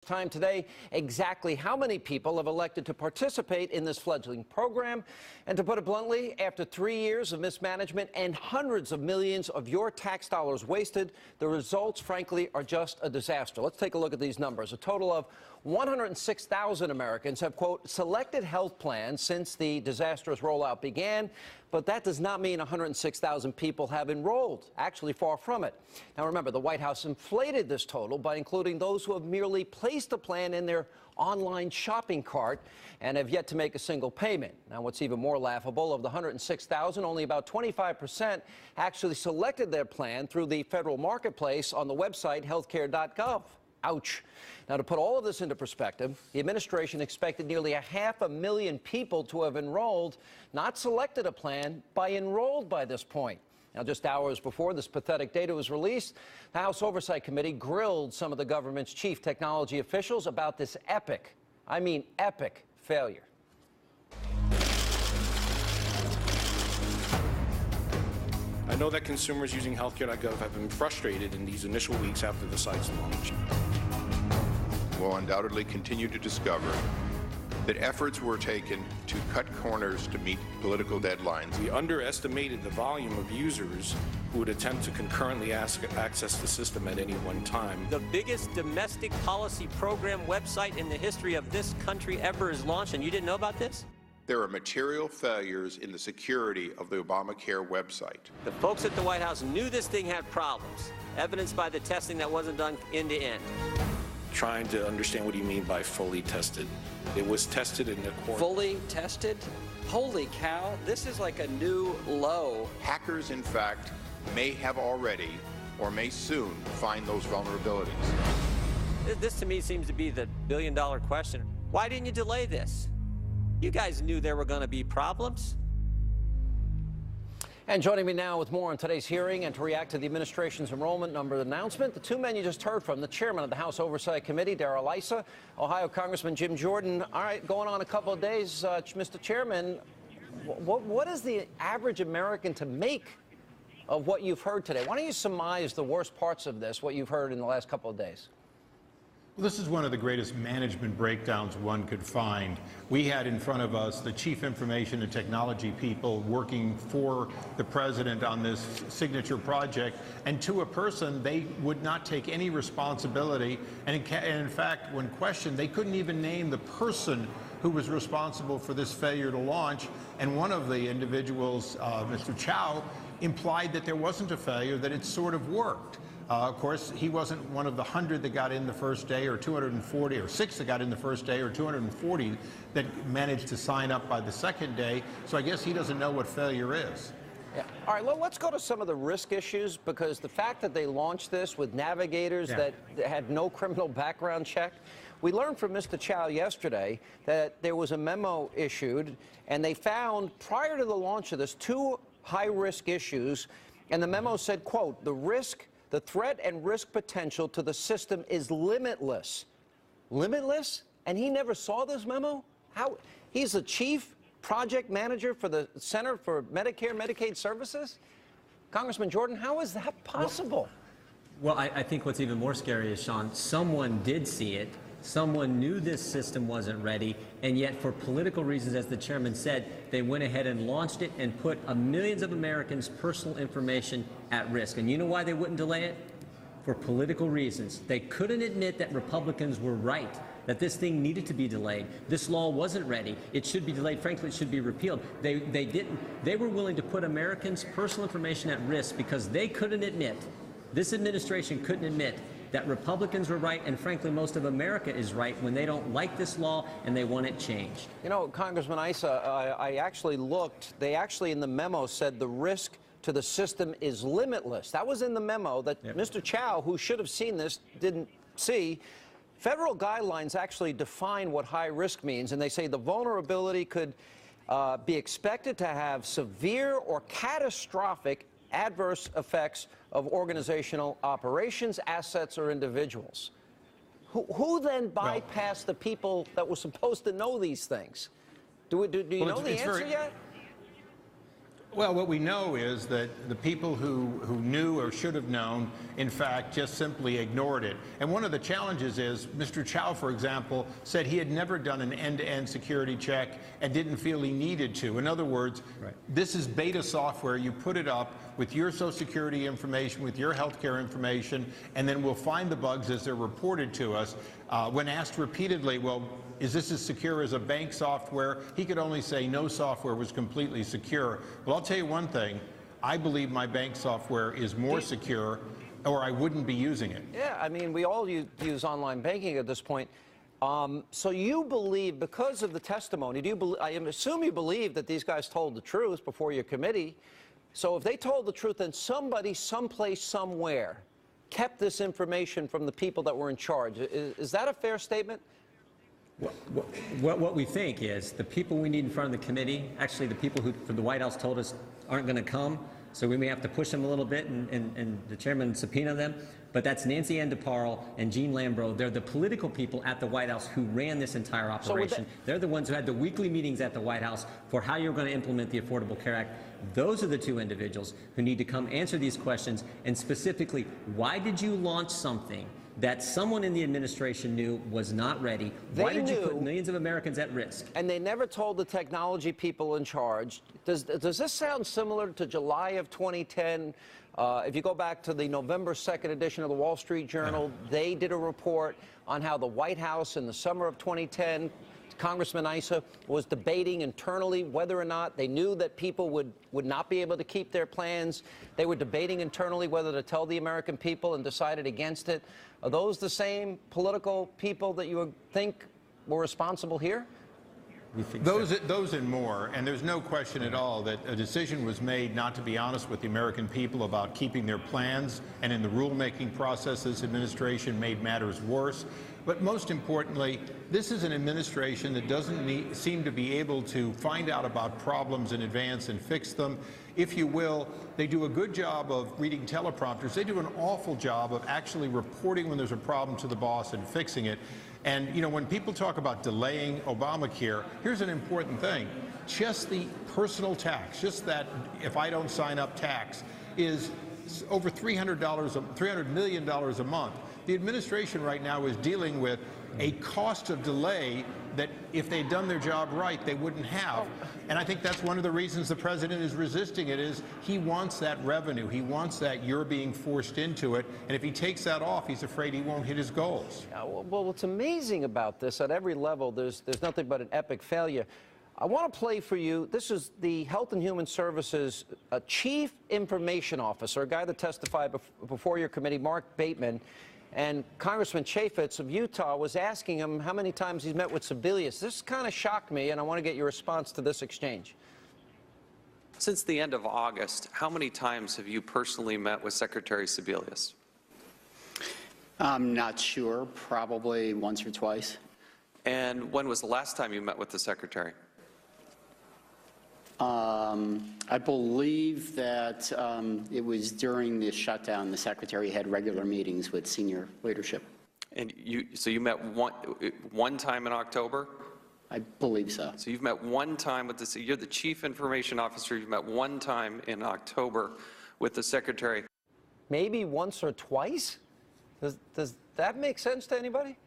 Time today, exactly how many people have elected to participate in this fledgling program. And to put it bluntly, after 3 years of mismanagement and hundreds of millions of your tax dollars wasted, the results, frankly, are just a disaster. Let's take a look at these numbers. A total of 106,000 Americans have, quote, selected health plans since the disastrous rollout began, but that does not mean 106,000 people have enrolled. Actually, far from it. Now, remember, the White House inflated this total by including those who have merely placed a plan in their online shopping cart and have yet to make a single payment. Now, what's even more laughable, of the 106,000, only about 25% actually selected their plan through the federal marketplace on the website HealthCare.gov. Ouch. Now, to put all of this into perspective, the administration expected nearly 500,000 people to have enrolled, not selected a plan, enrolled by this point. Now, just hours before this pathetic data was released, the House Oversight Committee grilled some of the government's chief technology officials about this epic, I mean epic, failure. I know that consumers using HealthCare.gov have been frustrated in these initial weeks after the site's launch. We'll undoubtedly continue to discover that efforts were taken to cut corners to meet political deadlines. We underestimated the volume of users who would attempt to concurrently access the system at any one time. The biggest domestic policy program website in the history of this country ever is launched, and you didn't know about this? There are material failures in the security of the Obamacare website. The folks at the White House knew this thing had problems, evidenced by the testing that wasn't done end to end. Trying to understand what you mean by fully tested. It was tested in the court. Fully tested? Holy cow, this is like a new low. Hackers, in fact, may have already or may soon find those vulnerabilities. This to me seems to be the billion-dollar question. Why didn't you delay this? You guys knew there were going to be problems. And joining me now with more on today's hearing and to react to the administration's enrollment number announcement, the two men you just heard from, the chairman of the House Oversight Committee, Issa, Ohio Congressman Jim Jordan. All right, going on a couple of days, Mr. Chairman, what is the average American to make of what you've heard today? Why don't you surmise the worst parts of this, what you've heard in the last couple of days? Well, this is one of the greatest management breakdowns one could find. We had in front of us the chief information and technology people working for the president on this signature project, and to a person, they would not take any responsibility. And in fact, when questioned, they couldn't even name the person who was responsible for this failure to launch. And one of the individuals, Mr. Chow, implied that there wasn't a failure, that it sort of worked. Of course, he wasn't one of the 100 that got in the first day, or 240, or 6 that got in the first day, or 240 that managed to sign up by the second day. So I guess he doesn't know what failure is. Yeah. All right, let's go to some of the risk issues, because the fact that they launched this with navigators that had no criminal background check. We learned from Mr. Chow yesterday that there was a memo issued, and they found, prior to the launch of this, 2 high-risk issues, and the memo said, quote, the threat and risk potential to the system is limitless. Limitless? And he never saw this memo? How? He's the chief project manager for the Center for Medicare, Medicaid Services? Congressman Jordan, how is that possible? Well, I think what's even more scary is, Sean, someone did see it. Someone knew this system wasn't ready, and yet for political reasons, as the chairman said, they went ahead and launched it and put millions of Americans' personal information at risk. And you know why they wouldn't delay it? For political reasons. They couldn't admit that Republicans were right, that this thing needed to be delayed. This law wasn't ready. It should be delayed. Frankly, it should be repealed. They didn't. They were willing to put Americans' personal information at risk because they couldn't admit, this administration couldn't admit, that Republicans were right, and frankly, most of America is right when they don't like this law and they want it changed. You know, Congressman Issa, I actually looked. They actually, in the memo, said the risk to the system is limitless. That was in the memo that Mr. Chow, who should have seen this, didn't see. Federal guidelines actually define what high risk means, and they say the vulnerability could be expected to have severe or catastrophic adverse effects of organizational operations, assets, or individuals. Who then bypassed the people that were supposed to know these things? Do you know the answer yet? Well, what we know is that the people who knew or should have known, in fact, just simply ignored it. And one of the challenges is Mr. Chow, for example, said he had never done an end-to-end security check and didn't feel he needed to. In other words, this is beta software. You put it up with your Social Security information, with your HealthCare information, and then we'll find the bugs as they're reported to us. When asked repeatedly, well, is this as secure as a bank software? He could only say no software was completely secure. But I'll tell you one thing, I believe my bank software is more secure, or I wouldn't be using it. Yeah, I mean, we all use online banking at this point. So you believe, because of the testimony, I assume you believe that these guys told the truth before your committee. So if they told the truth, then somebody, someplace, somewhere kept this information from the people that were in charge. Is that a fair statement? What we think is the people we need in front of the committee, actually the people who from the White House told us aren't going to come, so we may have to push them a little bit and the chairman subpoena them. But that's Nancy Ann DeParle and Jean Lambro. They're the political people at the White House who ran this entire operation. They're the ones who had the weekly meetings at the White House for how you're going to implement the Affordable Care Act. Those are the two individuals who need to come answer these questions. And specifically, why did you launch something that someone in the administration knew was not ready? Why did you put millions of Americans at risk? And they never told the technology people in charge. Does this sound similar to July of 2010? If you go back to the November 2nd edition of the Wall Street Journal, they did a report on how the White House in the summer of 2010, Congressman Issa was debating internally whether or not they knew that people would not be able to keep their plans. They were debating internally whether to tell the American people and decided against it. Are those the same political people that you would think were responsible here? Those and more, and there's no question at all that a decision was made not to be honest with the American people about keeping their plans, and in the rulemaking process, this administration made matters worse. But most importantly, this is an administration that doesn't seem to be able to find out about problems in advance and fix them. If you will, they do a good job of reading teleprompters. They do an awful job of actually reporting when there's a problem to the boss and fixing it. And, you know, when people talk about delaying Obamacare, here's an important thing. Just the personal tax, just that if I don't sign up tax, is over $300 million a month. The administration right now is dealing with a cost of delay that if they'd done their job right, they wouldn't have. And I think that's one of the reasons the president is resisting it, is he wants that revenue. He wants that you're being forced into it. And if he takes that off, he's afraid he won't hit his goals. Well, what's amazing about this, at every level, there's nothing but an epic failure. I want to play for you. This is the Health and Human Services Chief Information Officer, a guy that testified before your committee, Mark Bateman. And Congressman Chaffetz of Utah was asking him how many times he's met with Sebelius. This kind of shocked me, and I want to get your response to this exchange. Since the end of August, how many times have you personally met with Secretary Sebelius? I'm not sure, probably once or twice. And when was the last time you met with the Secretary? I believe that it was during the shutdown. The Secretary had regular meetings with senior leadership. And so you met one time in October? I believe so. So you've met one time with the, you're the Chief Information Officer, you've met one time in October with the Secretary. Maybe once or twice? Does that make sense to anybody?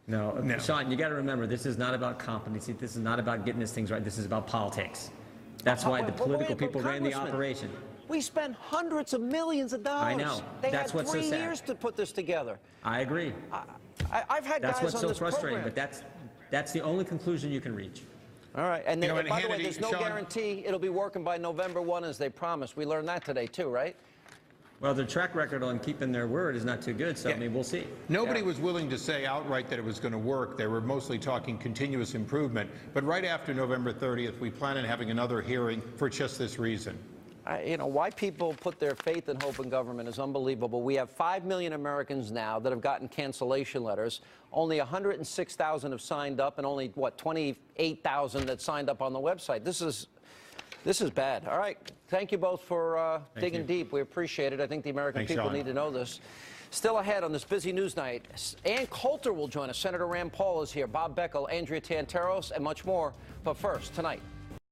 No. Sean, you got to remember, this is not about competency. This is not about getting these things right. This is about politics. That's why the political people ran the operation. We spent hundreds of millions of dollars. I know. They That's had what's so 3 sad. years to put this together. I agree. I've had That's guys what's on so this frustrating, program. but that's the only conclusion you can reach. All right. And, then, and by the way, Hannity, there's no Sean, guarantee it'll be working by November 1 as they promised. We learned that today, too, right? Well, their track record on keeping their word is not too good, so I mean, we'll see. Nobody was willing to say outright that it was going to work. They were mostly talking continuous improvement. But right after November 30th, we plan on having another hearing for just this reason. You know, why people put their faith and hope in government is unbelievable. We have 5 million Americans now that have gotten cancellation letters. Only 106,000 have signed up, and only, what, 28,000 that signed up on the website. This is bad. All right. Thank you both for digging deep. We appreciate it. I think the American people need to know this. Still ahead on this busy news night, Ann Coulter will join us. Senator Rand Paul is here. Bob Beckel, Andrea Tantaros, and much more. But first, tonight.